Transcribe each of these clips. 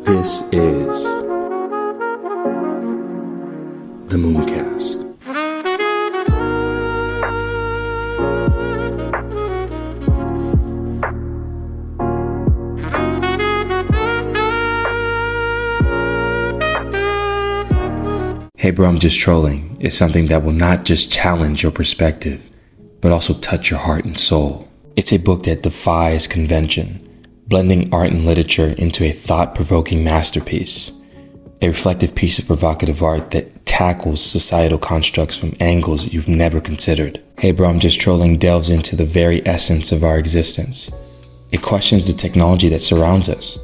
This is the Mooncast. Hey bro, I'm just trolling is something that will not just challenge your perspective, but also touch your heart and soul. It's a book that defies convention, blending art and literature into a thought-provoking masterpiece. A reflective piece of provocative art that tackles societal constructs from angles you've never considered. Hey bro, I'm just trolling delves into the very essence of our existence. It questions the technology that surrounds us,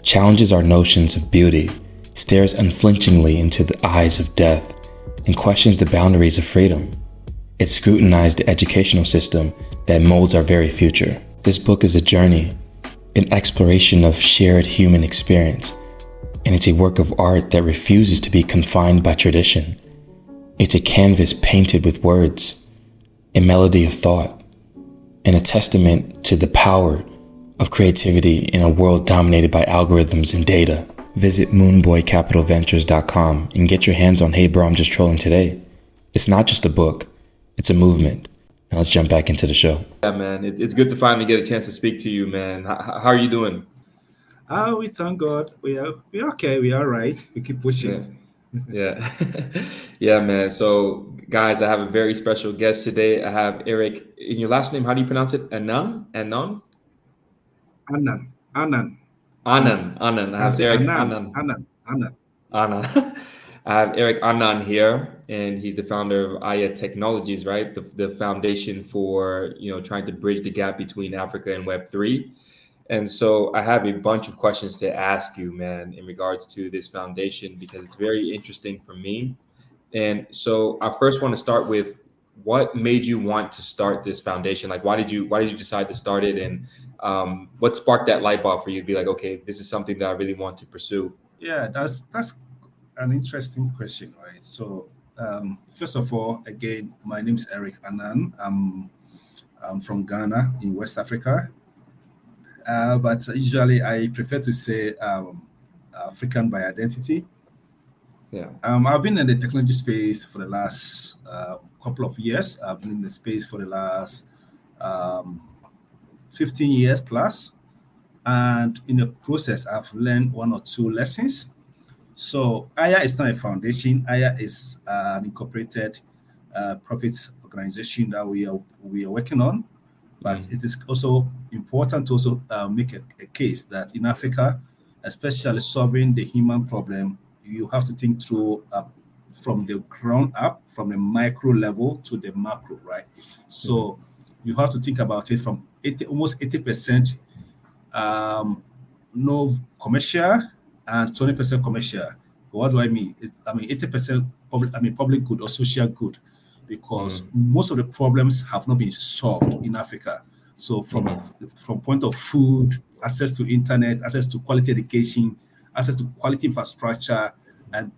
challenges our notions of beauty, stares unflinchingly into the eyes of death, and questions the boundaries of freedom. It scrutinized the educational system that molds our very future. This book is a journey, an exploration of shared human experience, and it's a work of art that refuses to be confined by tradition. It's a canvas painted with words, a melody of thought, and a testament to the power of creativity in a world dominated by algorithms and data. Visit moonboycapitalventures.com and get your hands on Hey Bro, I'm Just Trolling today. It's not just a book, it's a movement. Now let's jump back into the show. Yeah, man, it's good to finally get a chance to speak to you, man. How are you doing? We thank God. We're okay. We're all right. We keep pushing. Yeah. Yeah, man. So, guys, I have a very special guest today. I have Eric. In your last name, how do you pronounce it? Annan? Annan. Annan. I have Eric Annan. Annan. I have Eric Annan here, and he's the founder of AYA Technologies, right? The foundation for, trying to bridge the gap between Africa and Web3. And so I have a bunch of questions to ask you, man, in regards to this foundation, because it's very interesting for me. And so I first want to start with what made you want to start this foundation? Like, why did you decide to start it? And what sparked that light bulb for you to be like, okay, this is something that I really want to pursue? Yeah, that's an interesting question, right? So first of all, again, my name is Eric Annan. I'm from Ghana in West Africa. But usually I prefer to say African by identity. Yeah. I've been in the technology space for the last couple of years. I've been in the space for the last 15 years plus. And in the process, I've learned one or two lessons. So AYA is not a foundation. AYA is an incorporated profit organization that we are working on. But it is also important to also make a case that in Africa, especially solving the human problem, you have to think through from the ground up, from the micro level to the macro, right? So you have to think about it from almost 80% no commercial and 20% commercial. What do I mean? 80% public good or social good, because most of the problems have not been solved in Africa. So from point of food, access to internet, access to quality education, access to quality infrastructure, and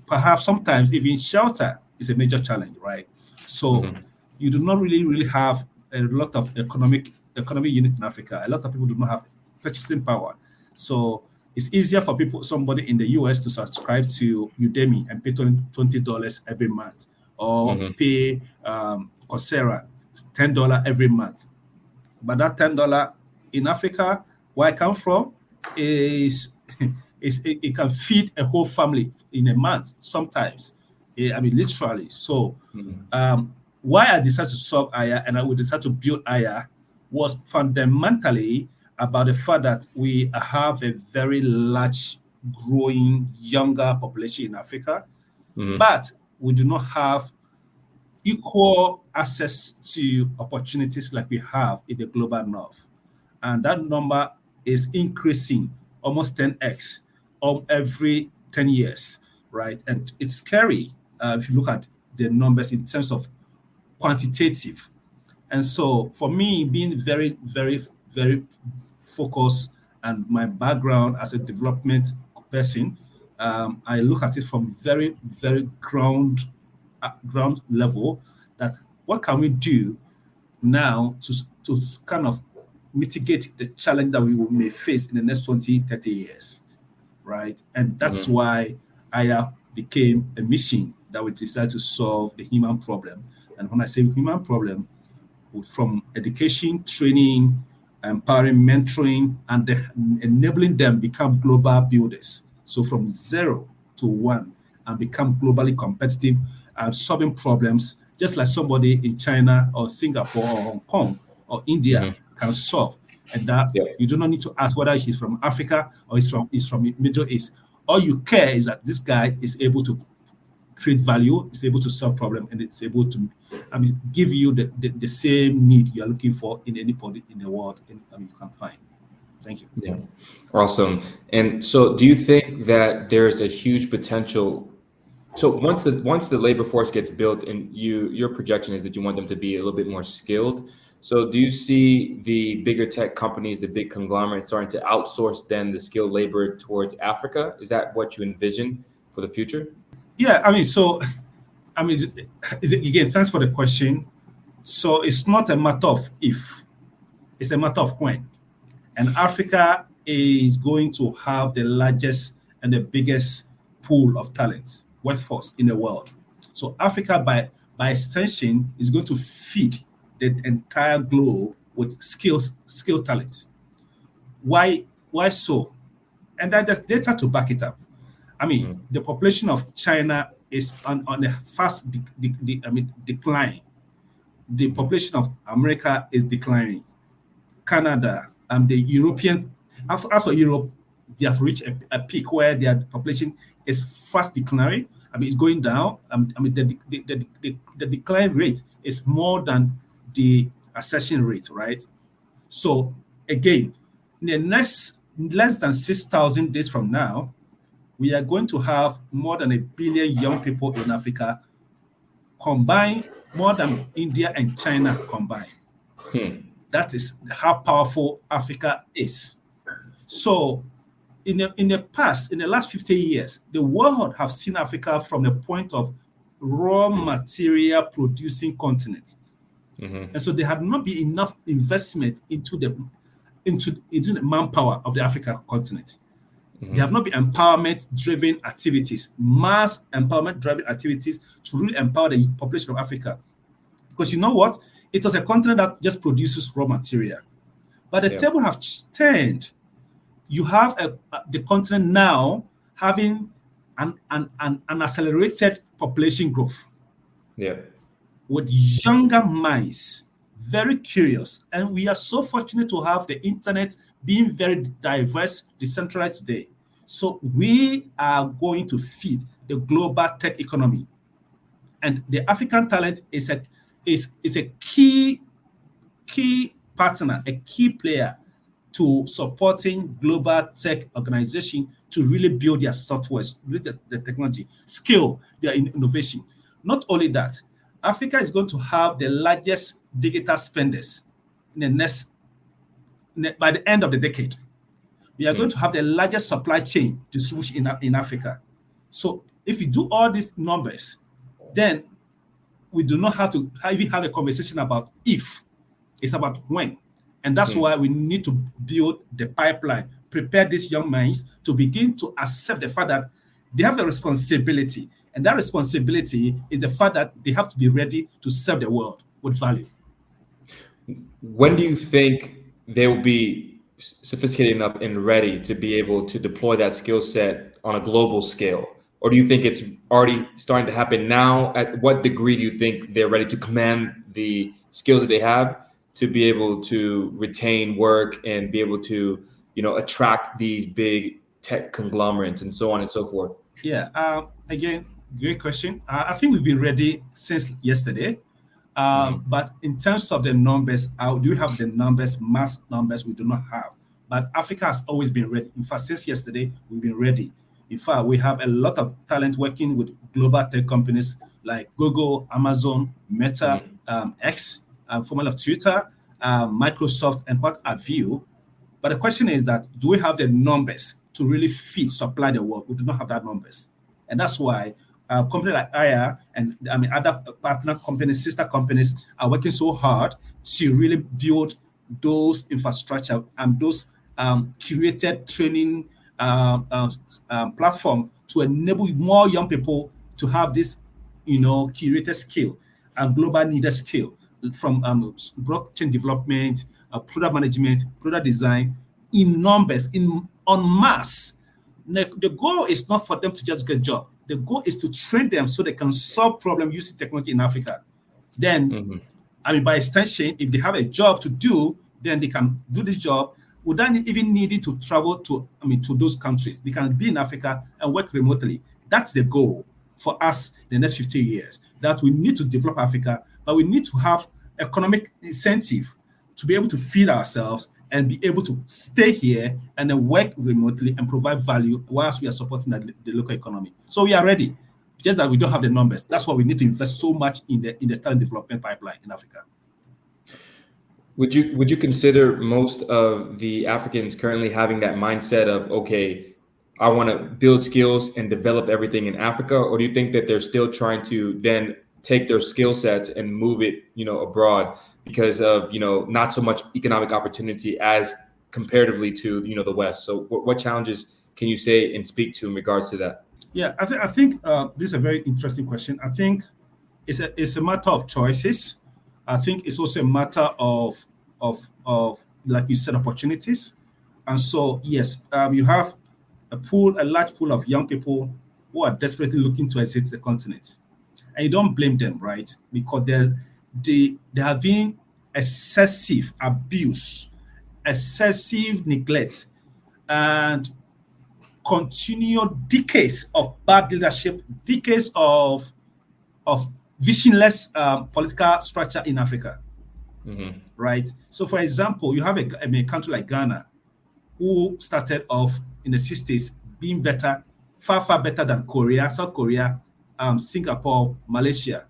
perhaps sometimes even shelter is a major challenge, right? So you do not really have a lot of economic units in Africa. A lot of people do not have purchasing power. So it's easier for somebody in the US to subscribe to Udemy and pay $20 every month, or pay Coursera $10 every month. But that $10 in Africa, where I come from, is it can feed a whole family in a month sometimes. Literally. So why I decided to solve AYA and I would decide to build AYA was fundamentally about the fact that we have a very large, growing, younger population in Africa, but we do not have equal access to opportunities like we have in the global north. And that number is increasing almost 10x every 10 years, right? And it's scary if you look at the numbers in terms of quantitative. And so for me, being very, very, very focused, and my background as a development person, I look at it from very, very ground level, that what can we do now to kind of mitigate the challenge that we may face in the next 20, 30 years, right? And that's why AYA became a mission that we decided to solve the human problem. And when I say human problem, from education, training, empowering, mentoring, and enabling them become global builders. So from 0 to 1 and become globally competitive and solving problems just like somebody in China or Singapore or Hong Kong or India can solve. And that you do not need to ask whether he's from Africa or he's from Middle East. All you care is that this guy is able to create value, is able to solve problem, and it's able to give you the same need you're looking for in any point in the world you can find. Thank you. Yeah, awesome. And so do you think that there's a huge potential? So once the labor force gets built, and your projection is that you want them to be a little bit more skilled. So do you see the bigger tech companies, the big conglomerates, starting to outsource then the skilled labor towards Africa? Is that what you envision for the future? Yeah, again, thanks for the question. So it's not a matter of if, it's a matter of when. And Africa is going to have the largest and the biggest pool of talents, workforce in the world. So Africa, by extension, is going to feed the entire globe with skilled talents. Why so? And there's data to back it up. The population of China is on a fast decline. The population of America is declining. Canada and the European, as for Europe, they have reached a peak where their population is fast declining. It's going down. The decline rate is more than the accession rate, right? So again, in the next less than 6,000 days from now, we are going to have more than 1 billion young people in Africa combined, more than India and China combined. That is how powerful Africa is. So in the last 50 years, the world have seen Africa from the point of raw material producing continent. And so there had not been enough investment into the manpower of the African continent. There have not been empowerment-driven activities, mass empowerment-driven activities to really empower the population of Africa. Because you know what? It was a continent that just produces raw material. But the table have turned. You have the continent now having an accelerated population growth. With younger minds, very curious. And we are so fortunate to have the internet being very diverse, decentralized today. So we are going to feed the global tech economy. And the African talent is a key partner, a key player to supporting global tech organization to really build their software, the technology, skill, their innovation. Not only that, Africa is going to have the largest digital spenders by the end of the decade. We are going to have the largest supply chain distribution in Africa. So if you do all these numbers, then we do not have to even have a conversation about if. It's about when. And that's why we need to build the pipeline, prepare these young minds to begin to accept the fact that they have a responsibility. And that responsibility is the fact that they have to be ready to serve the world with value. When do you think they will be sophisticated enough and ready to be able to deploy that skill set on a global scale? Or do you think it's already starting to happen now? At what degree do you think they're ready to command the skills that they have to be able to retain work and be able to, attract these big tech conglomerates and so on and so forth? Yeah, again, great question. I think we've been ready since yesterday. But in terms of the numbers, do we have the numbers, mass numbers? We do not have. But Africa has always been ready. In fact, since yesterday, we've been ready. In fact, we have a lot of talent working with global tech companies like Google, Amazon, Meta, X, formerly of Twitter, Microsoft, and what have you. But the question is that, do we have the numbers to really supply the world? We do not have that numbers. And that's why companies like AYA and other partner companies, sister companies are working so hard to really build those infrastructure and those curated training platform to enable more young people to have this, curated skill and global needed skill from blockchain development, product management, product design in numbers, en masse. The goal is not for them to just get a job. The goal is to train them so they can solve problems using technology in Africa. Then, by extension, if they have a job to do, then they can do this job without even needing to travel to those countries. They can be in Africa and work remotely. That's the goal for us in the next 50 years. That we need to develop Africa, but we need to have economic incentive to be able to feed ourselves and be able to stay here and then work remotely and provide value whilst we are supporting the local economy. So we are ready, just that we don't have the numbers. That's why we need to invest so much in the talent development pipeline in Africa. Would you consider most of the Africans currently having that mindset of, okay, I want to build skills and develop everything in Africa? Or do you think that they're still trying to then take their skill sets and move it, abroad because of, not so much economic opportunity as comparatively to, the West? So what challenges can you say and speak to in regards to that? Yeah, I think this is a very interesting question. I think it's a matter of choices. I think it's also a matter of like you said, opportunities. And so, yes, you have a large pool of young people who are desperately looking to exit the continent. And you don't blame them, right? Because there have been excessive abuse, excessive neglect, and continued decades of bad leadership, decades of visionless political structure in Africa. Right? So, for example, you have a country like Ghana, who started off in the 60s being better, far, far better than Korea, South Korea, Singapore, Malaysia.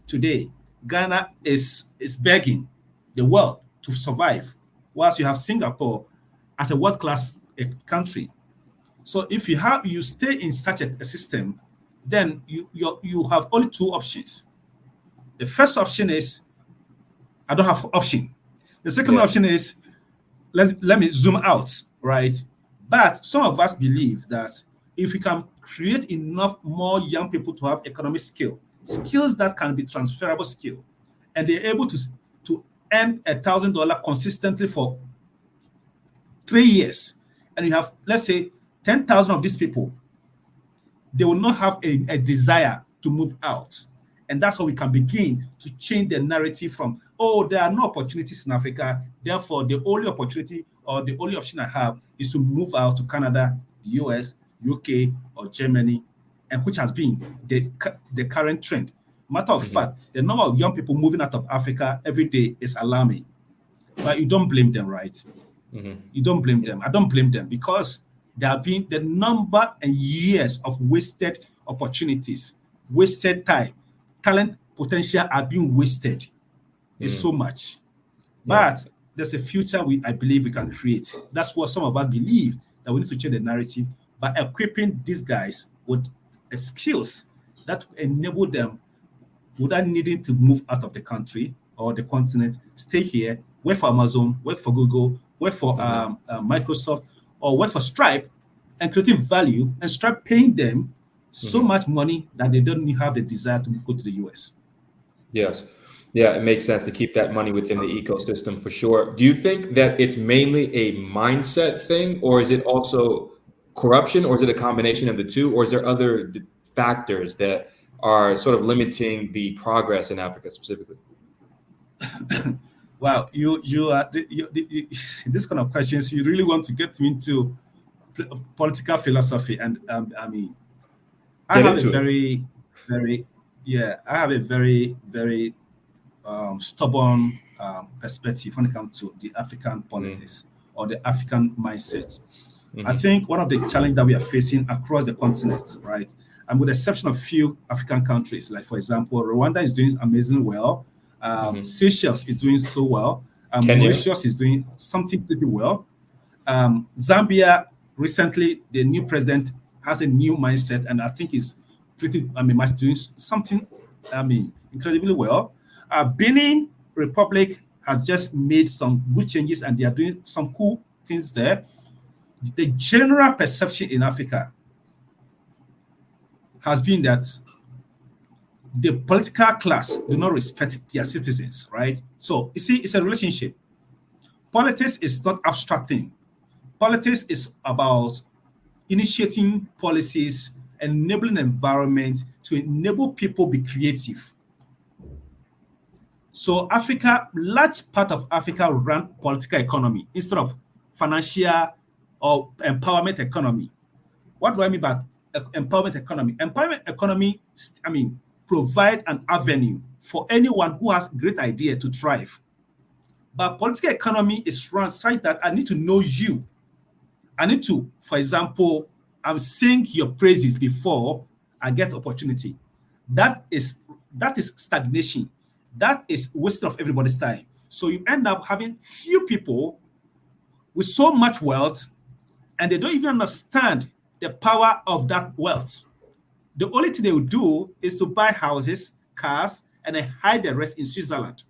Today, Ghana is begging the world to survive, whilst you have Singapore as a world-class country. So if you stay in such a system, then you have only two options. The first option is, I don't have option. The second option is, let me zoom out, right? But some of us believe that if we can create enough more young people to have economic skills that can be transferable skill, and they're able to earn $1,000 consistently for 3 years, and you have, let's say, 10,000 of these people, they will not have a desire to move out. And that's how we can begin to change the narrative from, there are no opportunities in Africa, therefore the only opportunity or the only option I have is to move out to Canada, the US, UK, or Germany, and which has been the current trend. Matter of fact, the number of young people moving out of Africa every day is alarming. But you don't blame them, right? You don't blame them. I don't blame them, because there have been the number and years of wasted opportunities, wasted time, talent potential are being wasted. It's so much. But there's a future I believe we can create. That's what some of us believe, that we need to change the narrative by equipping these guys with skills that enable them without needing to move out of the country or the continent, stay here, work for Amazon, work for Google, work for Microsoft, or work for Stripe, and creating value, and start paying them so much money that they don't have the desire to go to the US. Yes. Yeah, it makes sense to keep that money within the ecosystem for sure. Do you think that it's mainly a mindset thing, or is it also corruption, or is it a combination of the two, or is there other factors that are sort of limiting the progress in Africa specifically? Wow, you this kind of questions, you really want to get me into political philosophy, and I have a very, very stubborn perspective when it comes to the African politics or the African mindset. I think one of the challenges that we are facing across the continent, right, and with the exception of few African countries, like for example, Rwanda is doing amazing well, Seychelles is doing so well, Mauritius is doing something pretty well. Zambia, recently, the new president has a new mindset, and I think is pretty much doing something incredibly well. Benin Republic has just made some good changes, and they are doing some cool things there. the general perception in Africa has been that the political class do not respect their citizens, right? So you see, it's a relationship. Politics is not abstract thing. Politics is about initiating policies, enabling environment to enable people be creative. So Africa, large part of Africa run political economy instead of financial or empowerment economy. What do I mean by empowerment economy? Empowerment economy, provide an avenue for anyone who has great idea to thrive. But political economy is run such that I need to know you. I need to, for example, sing your praises before I get opportunity. That is stagnation. That is wasting of everybody's time. So you end up having few people with so much wealth, and they don't even understand the power of that wealth. The only thing they will do is to buy houses, cars, and then hide the rest in Switzerland.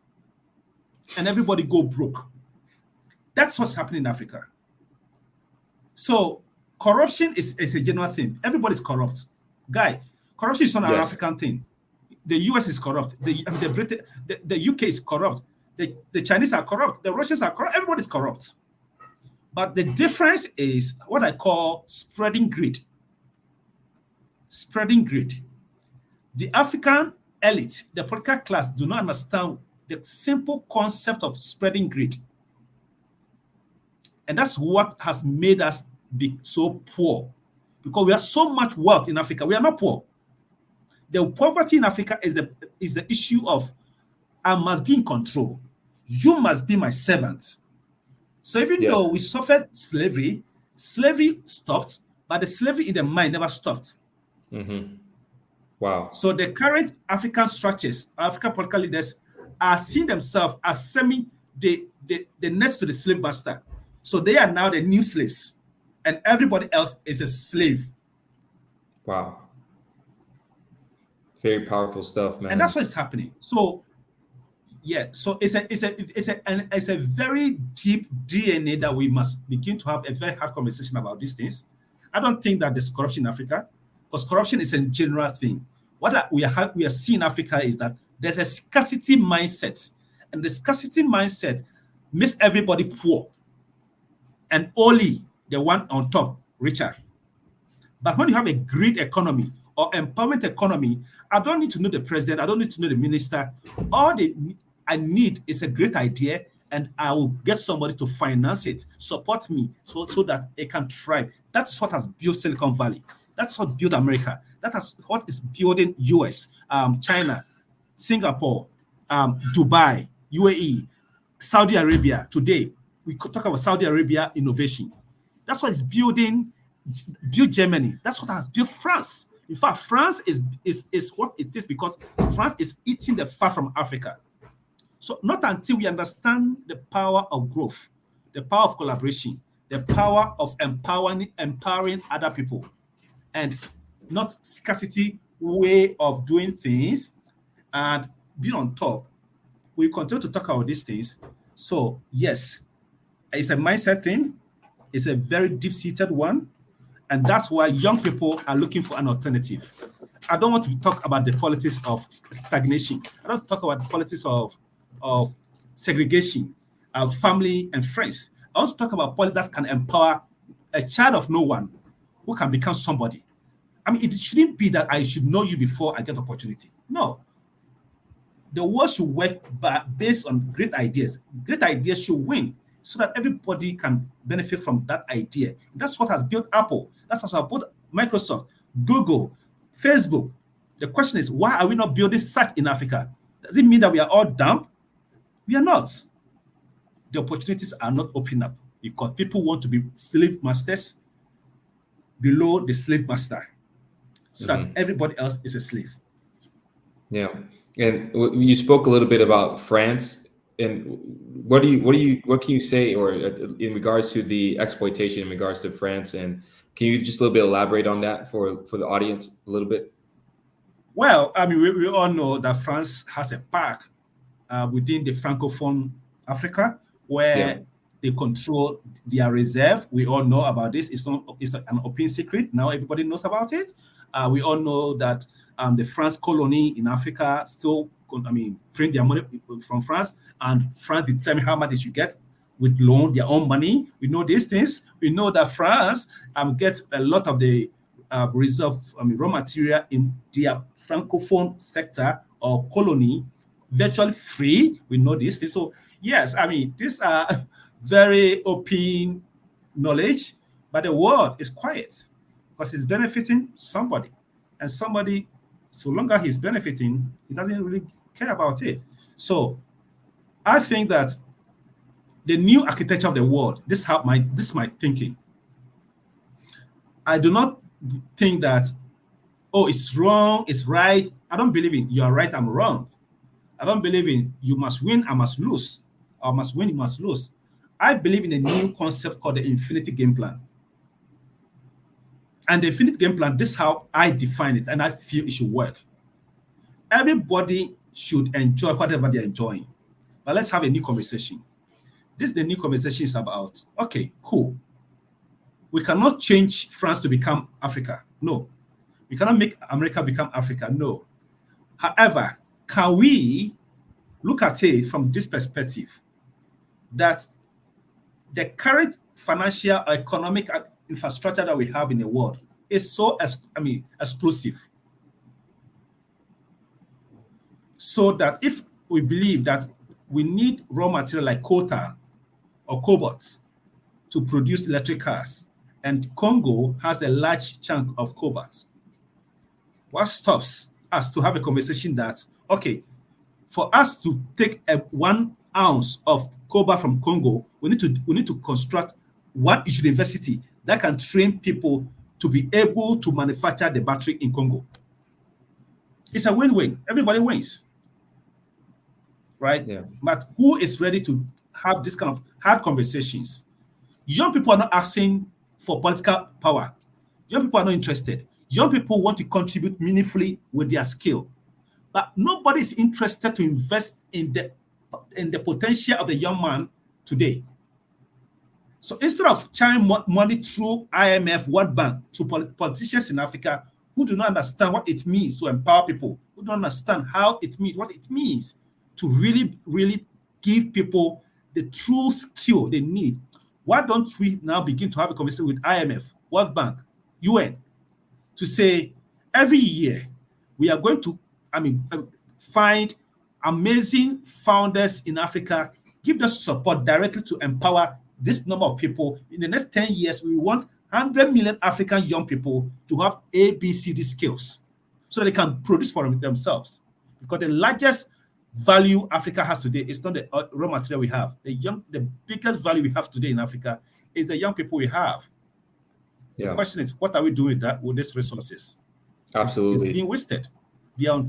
And everybody go broke. That's what's happening in Africa. So corruption is a general thing. Everybody's corrupt. Guy, corruption is not an African thing. The US is corrupt. The UK is corrupt. The Chinese are corrupt. The Russians are corrupt. Everybody's corrupt. But the difference is what I call spreading greed. Spreading greed. The African elite, the political class, do not understand the simple concept of spreading greed. And that's what has made us be so poor. Because we have so much wealth in Africa. We are not poor. The poverty in Africa is the issue of I must be in control. You must be my servant. So even though we suffered slavery stopped, but the slavery in the mind never stopped. Mm-hmm. Wow. So the current African structures, African political leaders are seeing themselves as the next to the slave master. So they are now the new slaves, and everybody else is a slave. Wow. Very powerful stuff, man. And that's what's happening. So so it's a very deep DNA that we must begin to have a very hard conversation about these things. I don't think that there's corruption in Africa, because corruption is a general thing. What we are seeing in Africa is that there's a scarcity mindset, and the scarcity mindset makes everybody poor, and only the one on top richer. But when you have a greed economy or empowerment economy, I don't need to know the president. I don't need to know the minister. All I need is a great idea, and I will get somebody to finance it, support me, so that it can thrive. That's what has built Silicon Valley. That's what built America. That's what is building US, China, Singapore, Dubai, UAE, Saudi Arabia. Today, we could talk about Saudi Arabia innovation. That's what is built Germany. That's what has built France. In fact, France is what it is because France is eating the fat from Africa. So not until we understand the power of growth, the power of collaboration, the power of empowering other people, and not scarcity way of doing things and being on top, we continue to talk about these things. So yes, it's a mindset thing. It's a very deep-seated one. And that's why young people are looking for an alternative. I don't want to talk about the politics of stagnation. I don't talk about the politics of segregation, of family and friends. I want to talk about politics that can empower a child of no one who can become somebody. I mean, it shouldn't be that I should know you before I get opportunity. No. The world should work based on great ideas. Great ideas should win so that everybody can benefit from that idea. That's what has built Apple. That's what has built Microsoft, Google, Facebook. The question is, why are we not building such in Africa? Does it mean that we are all dumb? We are not. The opportunities are not opening up because people want to be slave masters below the slave master so that everybody else is a slave. Yeah. And you spoke a little bit about France. And what can you say, or in regards to the exploitation in regards to France, and can you just a little bit elaborate on that for the audience a little bit? Well, I mean, we all know that France has a park within the Francophone Africa where They control their reserve. We all know about this. It's an open secret. Now everybody knows about it. We all know that the France colony in Africa still, print their money from France, and France determine how much they should get with loan, their own money. We know these things. We know that France gets a lot of the reserve, raw material in their francophone sector or colony virtually free. We know these things. So yes, these are very open knowledge, but the world is quiet because it's benefiting somebody, and somebody, so longer he's benefiting, he doesn't really care about it. So I think that the new architecture of the world, this is my thinking. I do not think that, it's wrong, it's right. I don't believe in you're right, I'm wrong. I don't believe in you must win, I must lose. I must win, you must lose. I believe in a new concept called the infinity game plan. And the infinite game plan, this is how I define it, and I feel it should work. Everybody should enjoy whatever they're enjoying. But let's have a new conversation. The new conversation is about, okay, cool. We cannot change France to become Africa. No. We cannot make America become Africa. No. However, can we look at it from this perspective, that the current financial or economic infrastructure that we have in the world is so exclusive, so that if we believe that we need raw material like coltan or cobalt to produce electric cars, and Congo has a large chunk of cobalt, what stops us to have a conversation that, okay, for us to take 1 ounce of cobalt from Congo, we need to construct one university that can train people to be able to manufacture the battery in Congo. It's a win-win. Everybody wins, right? Yeah. But who is ready to have this kind of hard conversations? Young people are not asking for political power. Young people are not interested. Young people want to contribute meaningfully with their skill, but nobody is interested to invest in the potential of the young man today. So instead of channeling money through IMF, World Bank to politicians in Africa who do not understand what it means to empower people, who don't understand what it means to really, really give people the true skill they need, why don't we now begin to have a conversation with IMF, World Bank, UN, to say every year we are going to find amazing founders in Africa, give them support directly to empower this number of people. In the next 10 years, we want 100 million African young people to have ABCD skills so they can produce for themselves. Because the largest value Africa has today is not the raw material we have. The biggest value we have today in Africa is the young people we have. Yeah. The question is, what are we doing with these resources? Absolutely. It's being wasted. They are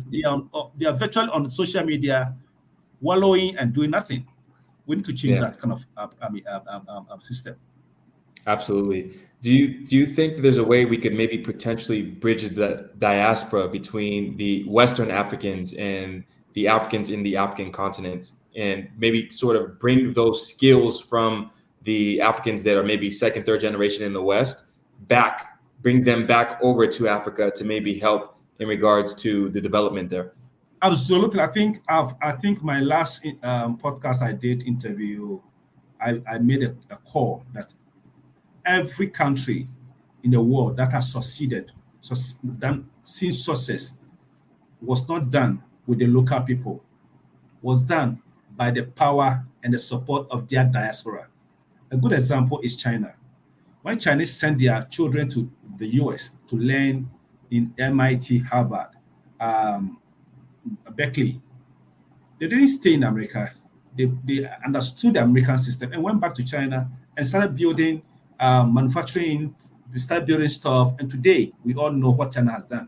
virtually on social media, wallowing and doing nothing. We need to change that kind of system. Absolutely. Do you think that there's a way we could maybe potentially bridge the diaspora between the Western Africans and the Africans in the African continent, and maybe sort of bring those skills from the Africans that are maybe second, third generation in the West bring them back over to Africa to maybe help in regards to the development there? Absolutely. I think my last podcast I did interview, I made a call that every country in the world that has succeeded, seen success, was not done with the local people, was done by the power and the support of their diaspora. A good example is China. When Chinese send their children to the US to learn in MIT, Harvard, Berkeley, they didn't stay in America. They understood the American system and went back to China and started building manufacturing, we started building stuff. And today, we all know what China has done.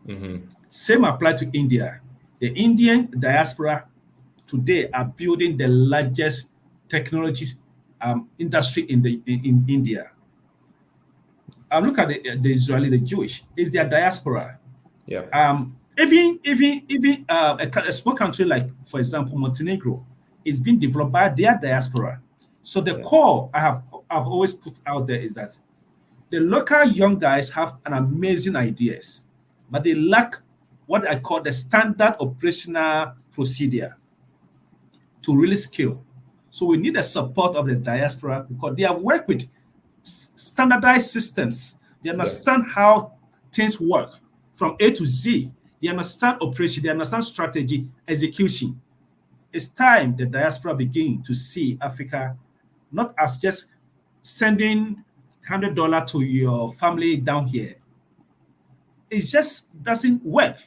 Mm-hmm. Same applied to India. The Indian diaspora today are building the largest technologies industry in India. Look at the Israeli, the Jewish, is their diaspora. Yeah. Even a small country like, for example, Montenegro is being developed by their diaspora. So the core I've always put out there is that the local young guys have an amazing ideas, but they lack what I call the standard operational procedure to really scale. So we need the support of the diaspora because they have worked with standardized systems. They understand how things work from A to Z. They understand operation, they understand strategy, execution. It's time the diaspora begin to see Africa not as just sending $100 to your family down here. It just doesn't work.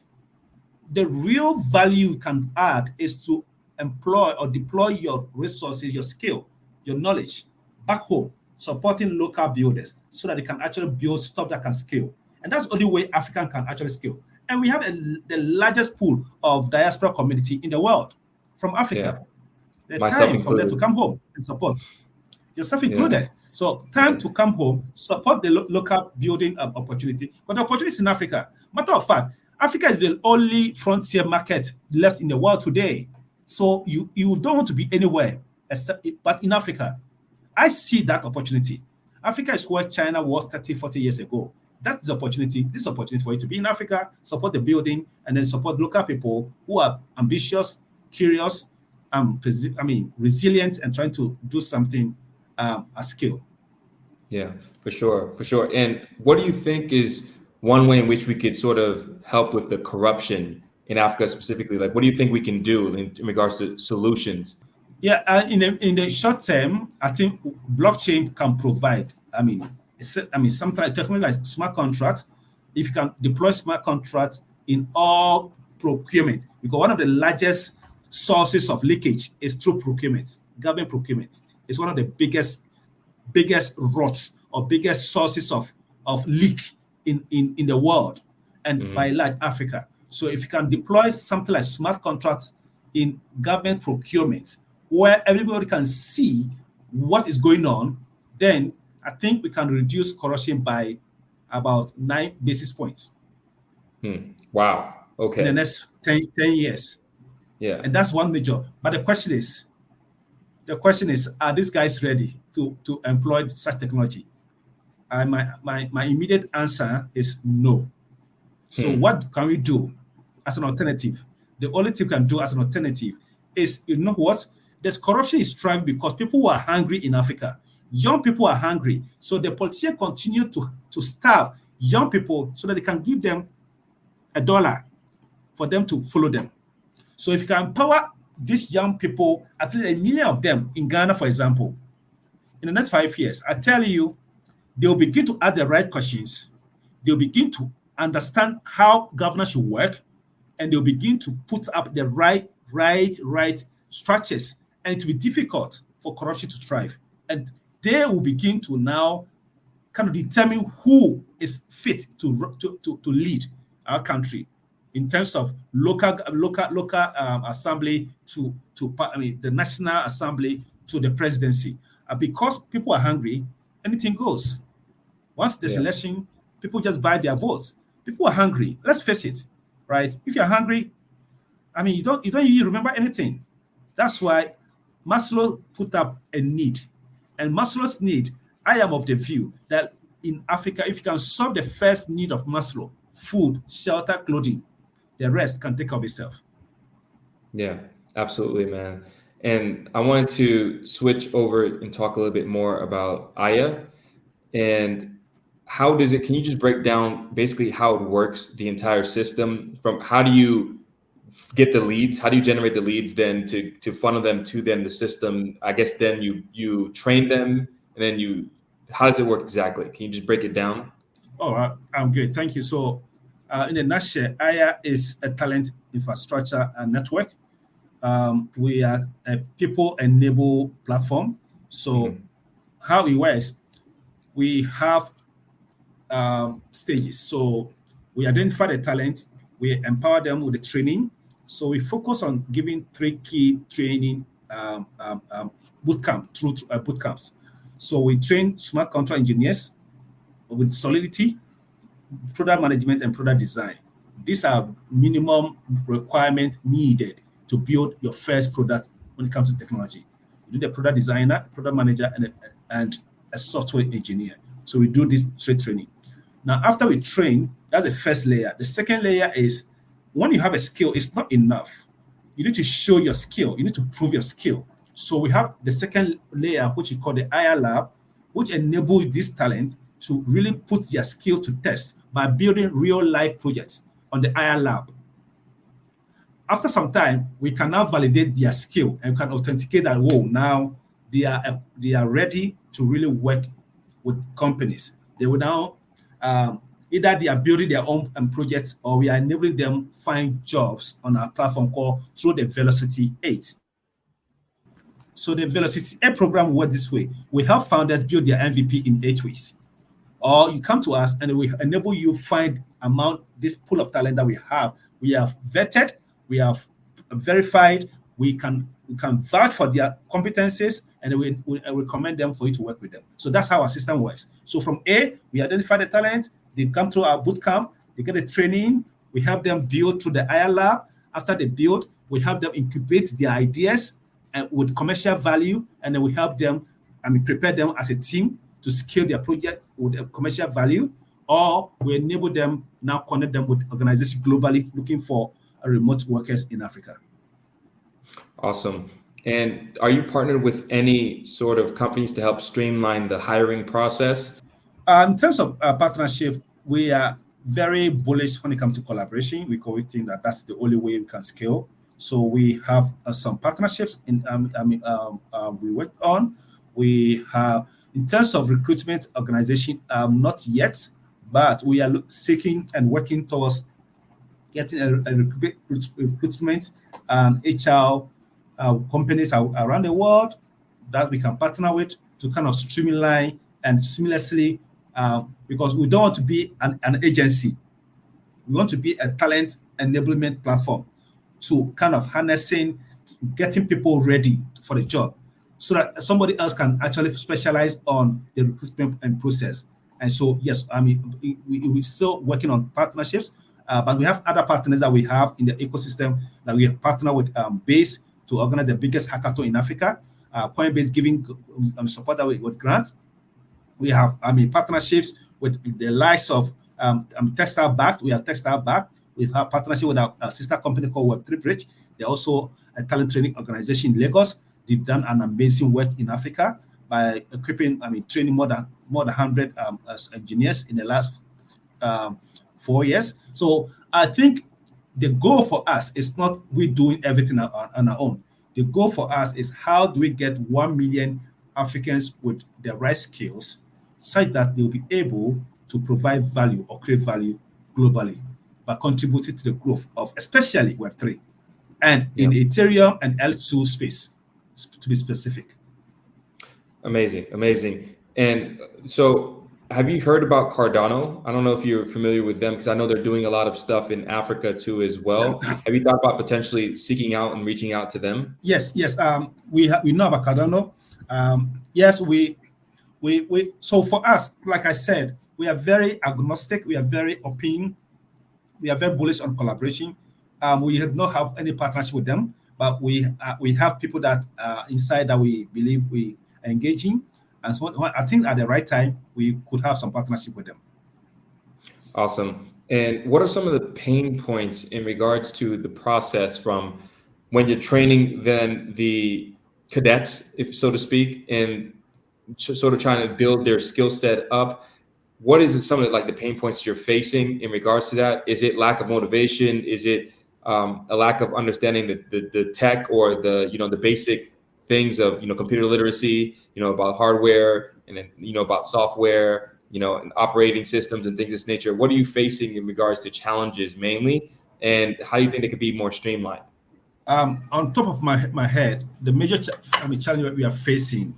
The real value you can add is to employ or deploy your resources, your skill, your knowledge back home, supporting local builders so that they can actually build stuff that can scale. And that's the only way Africa can actually scale. And we have the largest pool of diaspora community in the world from Africa. The time for them to come home and support. Yourself included. So time to come home, support the local building opportunity. But the opportunities in Africa, matter of fact, Africa is the only frontier market left in the world today. So you don't want to be anywhere but in Africa. I see that opportunity. Africa is where China was 30, 40 years ago. That's the opportunity. This opportunity for you to be in Africa, support the building, and then support local people who are ambitious, curious, resilient, and trying to do something at scale. Yeah, for sure. And what do you think is one way in which we could sort of help with the corruption in Africa specifically? Like, what do you think we can do in regards to solutions? Yeah, in the short term, I think blockchain can provide. Sometimes technically like smart contracts. If you can deploy smart contracts in all procurement, because one of the largest sources of leakage is through procurement, government procurement. It's one of the biggest routes or biggest sources of leak in the world and by large Africa. So if you can deploy something like smart contracts in government procurement where everybody can see what is going on, then I think we can reduce corruption by about 9 basis points. Wow. Okay. In the next 10 years. Yeah. And that's one major. But the question is, are these guys ready to employ such technology? My immediate answer is no. So what can we do as an alternative? The only thing we can do as an alternative is, you know what? This corruption is trying because people who are hungry in Africa. Young people are hungry. So the politicians continue to starve young people so that they can give them $1 for them to follow them. So if you can empower these young people, at least 1 million of them in Ghana, for example, in the next 5 years, I tell you, they'll begin to ask the right questions. They'll begin to understand how governance should work, and they'll begin to put up the right structures. And it will be difficult for corruption to thrive. And they will begin to now kind of determine who is fit to lead our country in terms of local assembly to the National Assembly to the presidency. Because people are hungry, anything goes. Once there's election, people just buy their votes. People are hungry. Let's face it, right? If you're hungry, you don't really remember anything. That's why Maslow put up a need. And Maslow's need, I am of the view that in Africa, if you can solve the first need of Maslow, food, shelter, clothing, the rest can take care of itself. Yeah, absolutely, man. And I wanted to switch over and talk a little bit more about AYA and how does it, can you just break down basically how it works, the entire system, from how do you get the leads, how do you generate the leads then to funnel them to then the system? I guess then you train them and then how does it work exactly? Can you just break it down? Oh, I'm great. Thank you. So in a nutshell, AYA is a talent infrastructure network. We are a people-enabled platform. So how it works, we have stages. So we identify the talent, we empower them with the training. So we focus on giving 3 key training bootcamps. So we train smart contract engineers with Solidity, product management, and product design. These are minimum requirements needed to build your first product when it comes to technology. You need a product designer, product manager, and a software engineer. So we do this training. Now, after we train, that's the first layer. The second layer is when you have a skill, it's not enough. You need to show your skill. You need to prove your skill. So we have the second layer, which we call the AYA lab, which enables this talent to really put their skill to test by building real life projects on the AYA lab. After some time, we can now validate their skill and can authenticate that, oh, now they are ready to really work with companies. They will now either they are building their own projects, or we are enabling them find jobs on our platform called through the Velocity 8. So the Velocity 8 program works this way. We help founders build their MVP in 8 weeks. Or you come to us and we enable you find among this pool of talent that we have. We have vetted, we have verified, we can vouch for their competencies, and we recommend them for you to work with them. So that's how our system works. So from A, we identify the talent, they come through our bootcamp, they get the training, we help them build through the AYA lab. After they build, we help them incubate their ideas and with commercial value, and then we help them, prepare them as a team to scale their project with a commercial value, or we enable them, now connect them with organizations globally looking for remote workers in Africa. Awesome. And are you partnered with any sort of companies to help streamline the hiring process? In terms of partnership, we are very bullish when it comes to collaboration. We think that that's the only way we can scale. So we have some partnerships we worked on. We have, in terms of recruitment organization, not yet, but we are seeking and working towards getting a recruitment HR companies around the world that we can partner with to kind of streamline and seamlessly, because we don't want to be an agency. We want to be a talent enablement platform to kind of harnessing, getting people ready for the job so that somebody else can actually specialize on the recruitment and process. And so, yes, we're still working on partnerships, but we have other partners that we have in the ecosystem that we have partnered with Base to organize the biggest hackathon in Africa. Coinbase giving support with grants. We have partnerships with the likes of Textile Backed. We have Textile Backed. We have partnership with our sister company called Web3 Bridge. They're also a talent training organization in Lagos. They've done an amazing work in Africa by equipping, training more than 100 engineers in the last 4 years. So I think the goal for us is not we doing everything on our own. The goal for us is how do we get 1 million Africans with the right skills such that they'll be able to provide value or create value globally by contributing to the growth of especially Web3 and in Ethereum and L2 space, to be specific. Amazing. And so have you heard about Cardano? I don't know if you're familiar with them, because I know they're doing a lot of stuff in Africa too as well. Have you thought about potentially seeking out and reaching out to them? Yes. We know about Cardano. Yes, we so for us, like I said, we are very agnostic. We are very open. We are very bullish on collaboration. We have not have any partnership with them, but we have people that inside that we believe we are engaging. And so I think at the right time, we could have some partnership with them. Awesome. And what are some of the pain points in regards to the process from when you're training then the cadets, if so to speak, and sort of trying to build their skill set up? What is some of the pain points you're facing in regards to that? Is it lack of motivation? Is it a lack of understanding the tech or the basic things of computer literacy, about hardware, and then about software, and operating systems and things of this nature? What are you facing in regards to challenges mainly, and how do you think they could be more streamlined? On top of my head, the major challenge that we are facing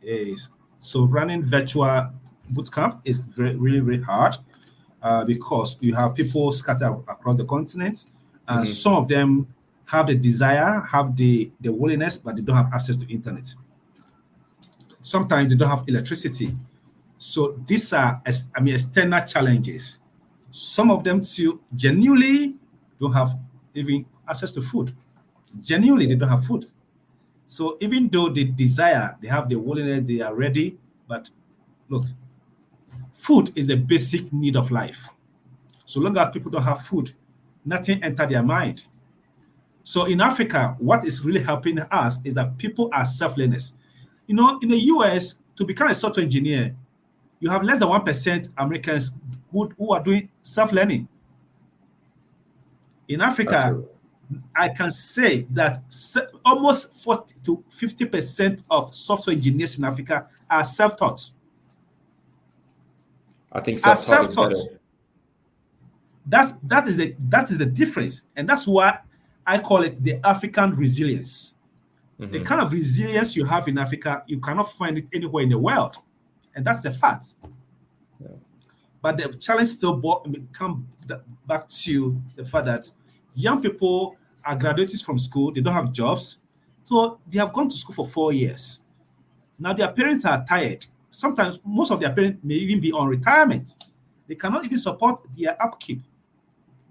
is running virtual bootcamp is really hard because you have people scattered across the continent, and some of them have the desire, have the willingness, but they don't have access to internet. Sometimes they don't have electricity. So these are external challenges. Some of them too genuinely don't have even access to food. Genuinely, they don't have food. So even though they desire, they have the willingness, they are ready, but look, food is the basic need of life. So long as people don't have food, nothing enter their mind. So in Africa, what is really helping us is that people are self-learners. In the US, to become a software engineer, you have less than 1% Americans who are doing self-learning. In Africa, absolutely, I can say that almost 40 to 50% of software engineers in Africa are self-taught. I think self-taught is better. That is the difference, and that's why I call it the African resilience. Mm-hmm. The kind of resilience you have in Africa, you cannot find it anywhere in the world, and that's the fact. Yeah. But the challenge still come back to the fact that young people are graduates from school, they don't have jobs, so they have gone to school for 4 years. Now their parents are tired. Sometimes most of their parents may even be on retirement. They cannot even support their upkeep.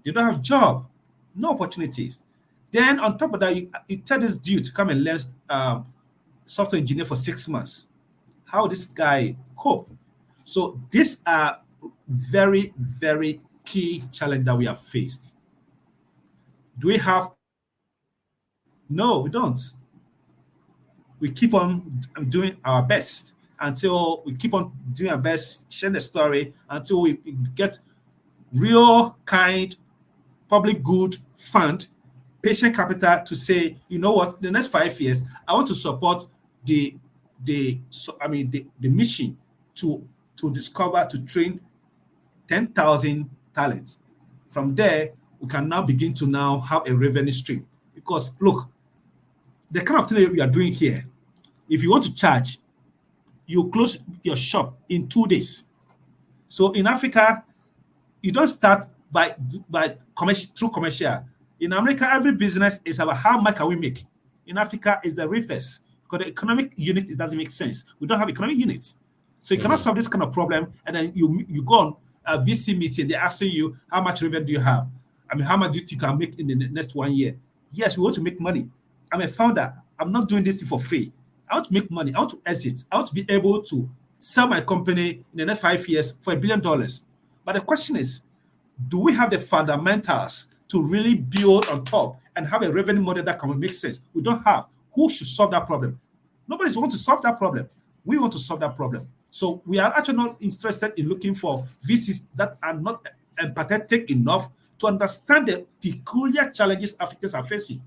They don't have job, no opportunities. Then on top of that, you tell this dude to come and learn software engineer for 6 months. How will this guy cope? So these are very, very key challenge that we have faced. Do we have? No, we don't. We keep on doing our best until we keep on doing our best, sharing the story until we get real kind, public good fund, patient capital to say, you know what, the next 5 years, I want to support the mission to discover, to train 10,000 talents. From there, we can now begin to now have a revenue stream. Because look, the kind of thing that we are doing here, if you want to charge, you close your shop in 2 days. So in Africa, you don't start by commercial through commercial. In America, every business is about how much can we make. In Africa, is the reverse. Because the economic unit, it doesn't make sense. We don't have economic units. So you cannot solve this kind of problem, and then you go on a VC meeting, they're asking you, how much revenue do you have? I mean, how much do you think you can make in the next 1 year? Yes, we want to make money. I'm a founder. I'm not doing this thing for free. I want to make money. I want to exit. I want to be able to sell my company in the next 5 years for $1 billion. But the question is, do we have the fundamentals to really build on top and have a revenue model that can make sense? We don't have. Who should solve that problem? Nobody's want to solve that problem. We want to solve that problem. So we are actually not interested in looking for VCs that are not empathetic enough to understand the peculiar challenges Africans are facing.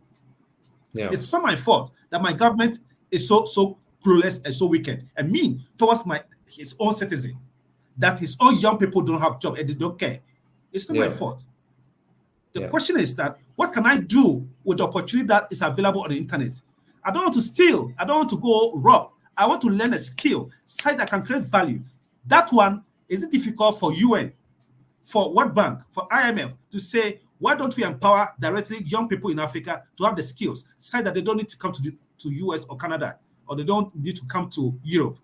Yeah. It's not my fault that my government is so clueless and so wicked and mean towards his own citizen, that his own young people don't have job and they don't care. It's not my fault. The question is that, what can I do with the opportunity that is available on the internet? I don't want to steal. I don't want to go rob. I want to learn a skill, site that can create value. That one, is it difficult for UN, for World Bank, for IMF to say, why don't we empower directly young people in Africa to have the skills, site that they don't need to come to US or Canada, or they don't need to come to Europe.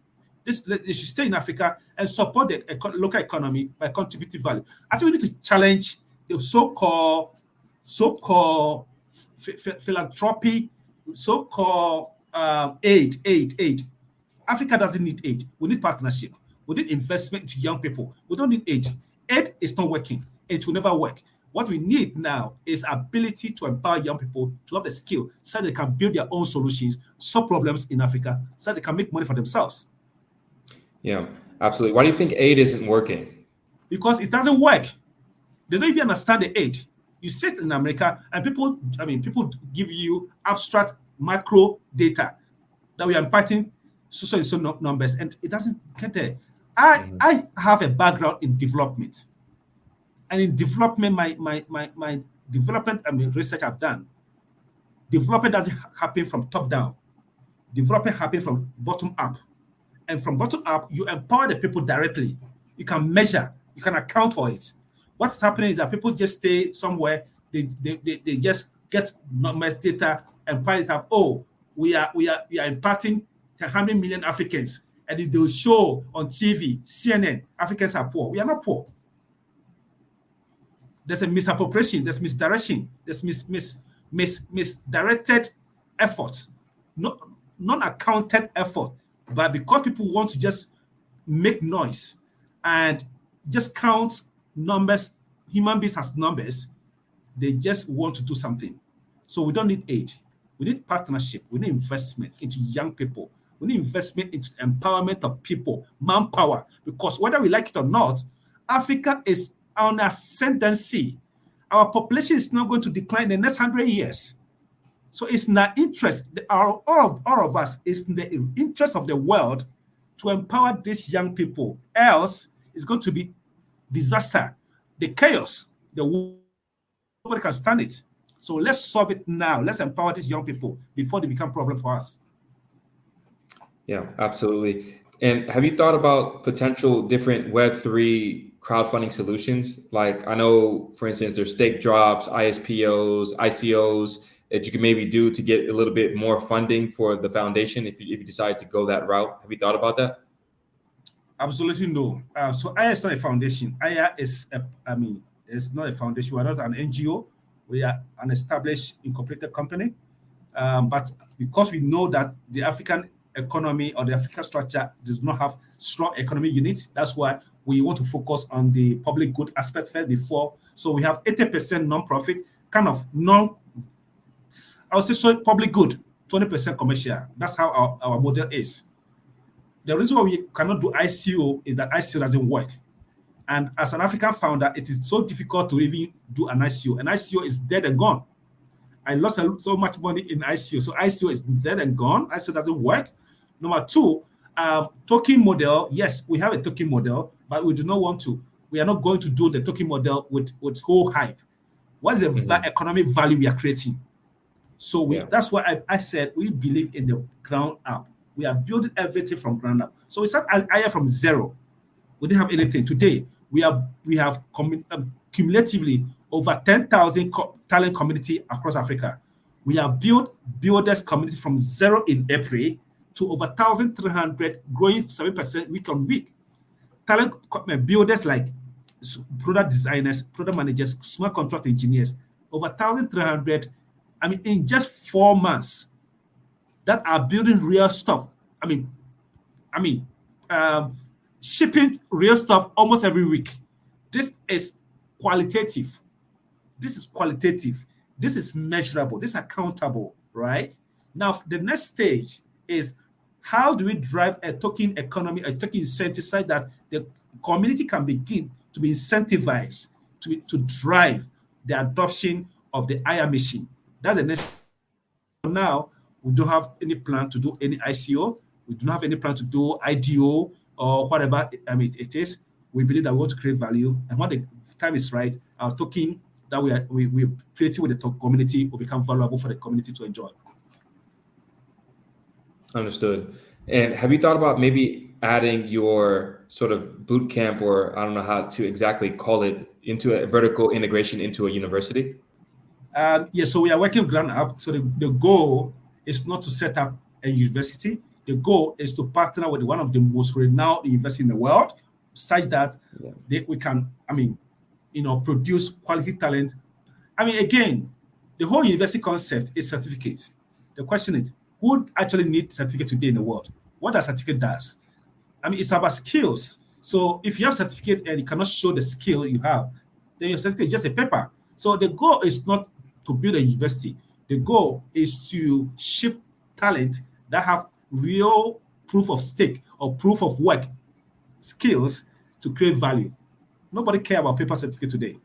They should stay in Africa and support the local economy by contributing value. I think we need to challenge the so-called philanthropy, so-called aid. Africa doesn't need aid. We need partnership. We need investment into young people. We don't need aid. Aid is not working. It will never work. What we need now is ability to empower young people to have the skill so they can build their own solutions, solve problems in Africa, so they can make money for themselves. Yeah, absolutely. Why do you think aid isn't working? Because it doesn't work. They don't even understand the aid. You sit in America and people give you abstract macro data that we are imparting so numbers, and it doesn't get there. I have a background in development. And in development, my development research I've done, development doesn't happen from top down. Development happens from bottom up. And from bottom up, you empower the people directly. You can measure, you can account for it. What's happening is that people just stay somewhere, they just get numbers, data, and pile it up. Oh, we are imparting 100 million Africans, and they'll show on TV, CNN, Africans are poor. We are not poor. There's a misappropriation, there's misdirection, there's misdirected efforts. No, non-accounted effort, but because people want to just make noise and just count numbers, human beings as numbers, they just want to do something. So we don't need aid. We need partnership. We need investment into young people. We need investment into empowerment of people, manpower, because whether we like it or not, Africa is on ascendancy. Our population is not going to decline in the next 100 years. So it's in our interest, all of us, is in the interest of the world to empower these young people. Else, it's going to be disaster, the chaos, nobody can stand it. So let's solve it now. Let's empower these young people before they become a problem for us. Yeah, absolutely. And have you thought about potential different Web3 crowdfunding solutions? Like, I know, for instance, there's stake drops, ISPOs, ICOs that you can maybe do to get a little bit more funding for the foundation if you decide to go that route. Have you thought about that? Absolutely no. So AYA is not a foundation. AYA is, it's not a foundation. We're not an NGO. We are an established incorporated company. But because we know that the African economy or the African structure does not have strong economic units, that's why we want to focus on the public good aspect first before. So we have 80% non-profit, kind of I would say so public good, 20% commercial. That's how our model is. The reason why we cannot do ICO is that ICO doesn't work. And as an African founder, it is so difficult to even do an ICO. An ICO is dead and gone. I lost so much money in ICO. So ICO is dead and gone. ICO doesn't work. Number two, token model. Yes, we have a token model, but we do not want to. We are not going to do the token model with whole hype. What is the economic value we are creating? So that's why I said we believe in the ground up. We are building everything from ground up. So we start AYA from zero. We didn't have anything. Today, we have cumulatively over 10,000 talent community across Africa. We have built builders community from zero in April to over 1,300, growing 7% week on week. Talent builders like product designers, product managers, smart contract engineers, over 1,300. In just 4 months, that are building real stuff. Shipping real stuff almost every week. This is qualitative. This is measurable. This is accountable, right? Now, the next stage is how do we drive a token economy, a token incentive side that the community can begin to be incentivized to drive the adoption of the AYA machine. That's the next. Now, we don't have any plan to do any ICO. We do not have any plan to do IDO or whatever it is. We believe that we want to create value. And when the time is right, our token that we're creating with the community will become valuable for the community to enjoy. Understood. And have you thought about maybe adding your sort of boot camp, or I don't know how to exactly call it, into a vertical integration into a university? So we are working ground up. So the goal is not to set up a university. The goal is to partner with one of the most renowned universities in the world, such that we can, produce quality talent. Again, the whole university concept is certificate. The question is, who actually needs certificate today in the world? What a certificate does? It's about skills. So if you have certificate and you cannot show the skill you have, then your certificate is just a paper. So the goal is not to build a university. The goal is to ship talent that have real proof of stake or proof of work skills to create value. Nobody cares about paper certificate today.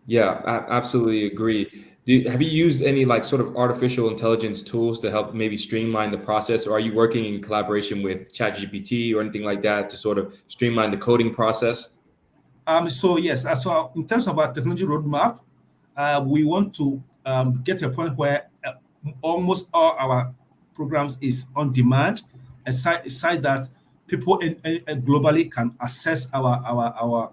Yeah, I absolutely agree. Have you used any sort of artificial intelligence tools to help maybe streamline the process, or are you working in collaboration with ChatGPT or anything like that to sort of streamline the coding process? So yes, so in terms of our technology roadmap, we want to get to a point where almost all our programs is on demand, aside that people globally can access our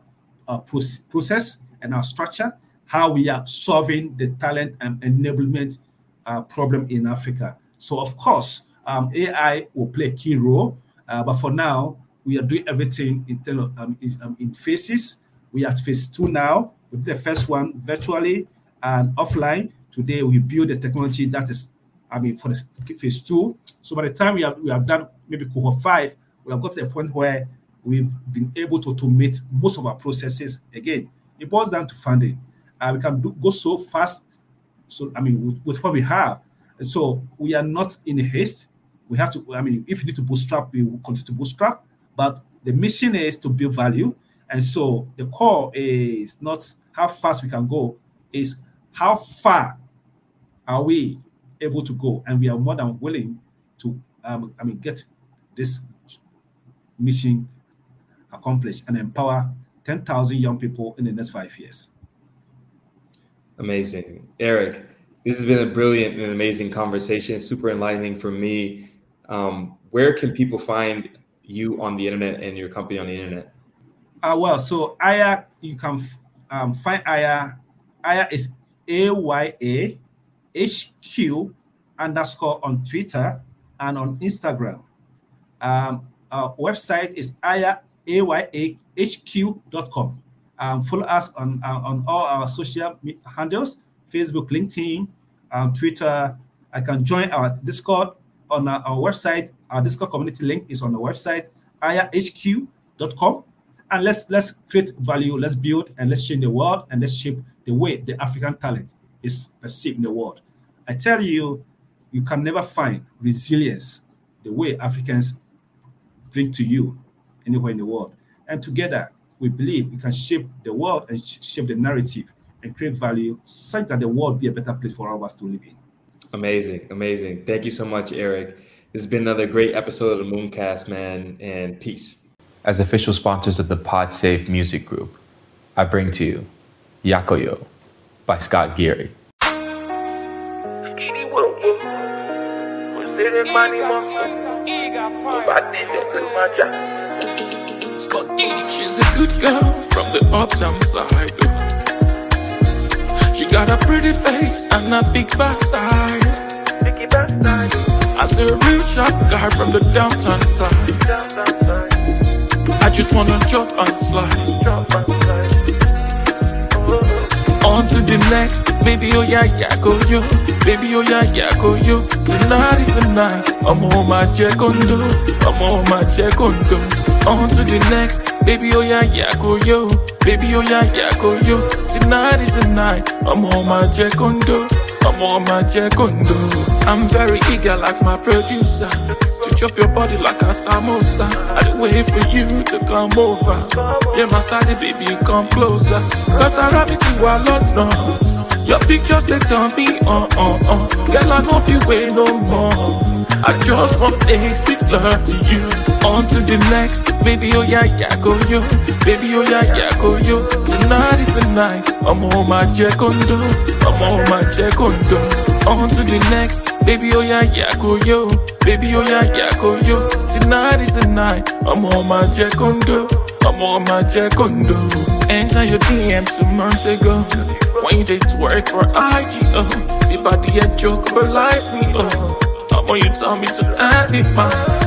process and our structure, how we are solving the talent and enablement problem in Africa. So of course, AI will play a key role, but for now, we are doing everything in phases. We are at phase 2 now. We did the first one virtually and offline. Today, we build a technology that is for the phase 2. So by the time we have done maybe cohort 5, we have got to a point where we've been able to automate most of our processes. Again, it boils down to funding. We can go so fast. So with what we have, and so we are not in a haste. We have to. If you need to bootstrap, we will continue to bootstrap. But the mission is to build value, and so the core is not how fast we can go, is how far are we able to go, and we are more than willing to get this mission accomplished and empower 10,000 young people in the next 5 years. Amazing. Eric, this has been a brilliant and amazing conversation, super enlightening for me. Where can people find you on the internet and your company on the internet? So AYA, you can find AYA. AYA is AYA HQ _ on Twitter and on Instagram. Our website is ayahq.com. Follow us on all our social handles: Facebook, LinkedIn, Twitter. I can join our Discord on our website. Our Discord community link is on the website, ayahq.com. And let's create value, let's build, and let's change the world, and let's shape the way the African talent is perceived in the world. I tell you, you can never find resilience the way Africans bring to you anywhere in the world. And together, we believe we can shape the world and shape the narrative and create value such that the world be a better place for all of us to live in. Amazing, amazing. Thank you so much, Eric. This has been another great episode of the Mooncast, man, and peace. As official sponsors of the PodSafe Music Group, I bring to you Yakoyo by Scott Geary. She's a good girl from the uptown side. She got a pretty face and a big backside. As a real sharp guy from the downtown side, I just wanna jump and slide. On to the next, baby, oh yeah, yeah, go yo. Baby, oh yeah, yeah, go yo. Tonight is the night, I'm on my check on do. I'm on my check on do. On to the next, baby, oh yeah, yeah, go yo. Baby, oh yeah, yeah, go yo. Tonight is the night, I'm on my check on do. I'm on my check on do. I'm very eager like my producer to chop your body like a samosa. I wait for you to come over. Yeah, my side, baby, come closer. Cause I rap it to a lot now. Your pictures, they tell me, Girl, I know if you wait no more. I just want a sweet love to you. On to the next, baby, oh yeah, yeah, go yo. Baby, oh yeah, yeah, go yo. Tonight is the night, I'm on my check on do. I'm on my check on do. On to the next, baby, oh yeah, yeah, go yo. Baby, oh yeah, yeah, go yo. Tonight is the night, I'm on my check on do. I'm on my check on do. Enter your DMs 2 months ago. When you just work for IGO, the body a joke, but lies me up. When you tell me to add it,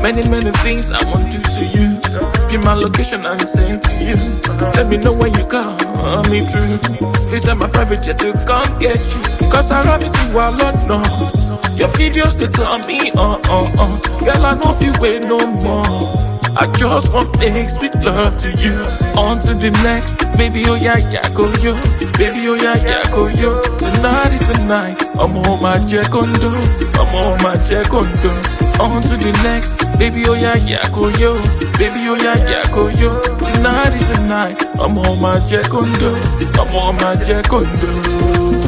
many things I want to do to you. Give my location and send to you. Let me know when you come me through. Visit my private jet to come get you. Cause I love it to a lot now. Your videos they tell me, Girl, I know if you wait no more. I just want a sweet love to you. On to the next, baby, oh yeah, yeah, go yo. Baby, oh yeah, yeah, go yo. Tonight is the night, I'm on my check on do. I'm on my check on do. On to the next, baby, oh yeah, yeah, go yo. Baby, oh yeah, yeah, go yo. Tonight is the night, I'm on my check on do. I'm on my check on do.